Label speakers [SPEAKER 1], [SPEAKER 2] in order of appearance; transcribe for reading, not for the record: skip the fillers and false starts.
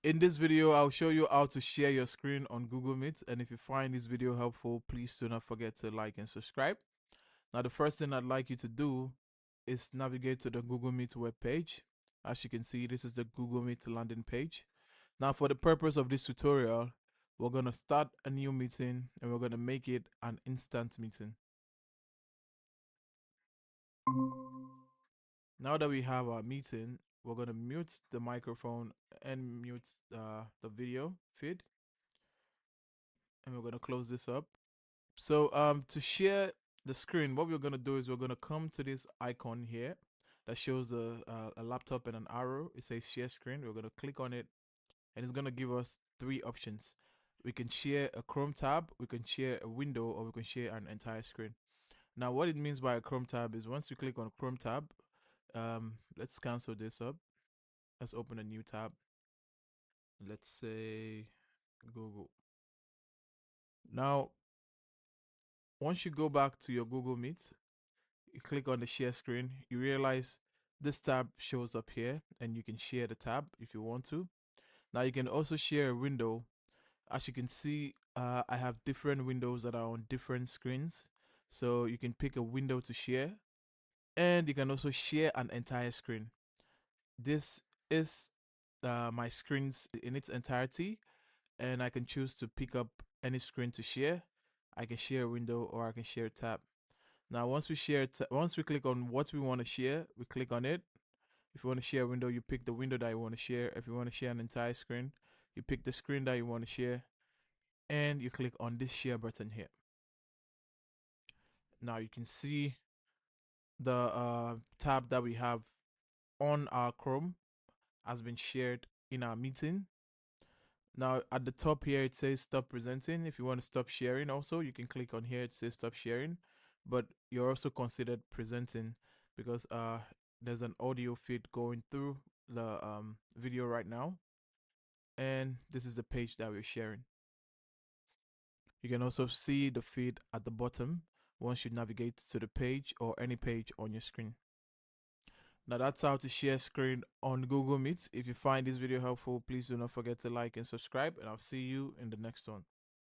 [SPEAKER 1] In this video, I'll show you how to share your screen on Google Meet. And if you find this video helpful, please do not forget to like and subscribe. Now, the first thing I'd like you to do is navigate to the Google Meet web page. As you can see, this is the Google Meet landing page. Now, for the purpose of this tutorial, we're going to start a new meeting and we're going to make it an instant meeting. Now that we have our meeting, we're going to mute the microphone and mute the video feed. And we're going to close this up. So to share the screen, what we're going to do is we're going to come to this icon here that shows a laptop and an arrow. It says share screen. We're going to click on it and it's going to give us three options. We can share a Chrome tab, we can share a window, or we can share an entire screen. Now what it means by a Chrome tab is once you click on Chrome tab, let's cancel this up. Let's open a new tab. Let's say Google. Now once you go back to your Google Meet, you click on the share screen, you realize this tab shows up here and you can share the tab if you want to. Now you can also share a window. As you can see, I have different windows that are on different screens. So you can pick a window to share and you can also share an entire screen. This is my screens in its entirety and I can choose to pick up any screen to share. I can share a window or I can share a tab. Now, once we click on what we want to share, we click on it. If you want to share a window, you pick the window that you want to share. If you want to share an entire screen, you pick the screen that you want to share, and you click on this share button here. Now you can see the tab that we have on our Chrome has been shared in our meeting. Now at the top here it says stop presenting. If you want to stop sharing also, you can click on here, it says stop sharing, but you're also considered presenting because there's an audio feed going through the video right now, and this is the page that we're sharing. You can also see the feed at the bottom once you navigate to the page or any page on your screen. Now that's how to share screen on Google Meet. If you find this video helpful, please do not forget to like and subscribe, and I'll see you in the next one.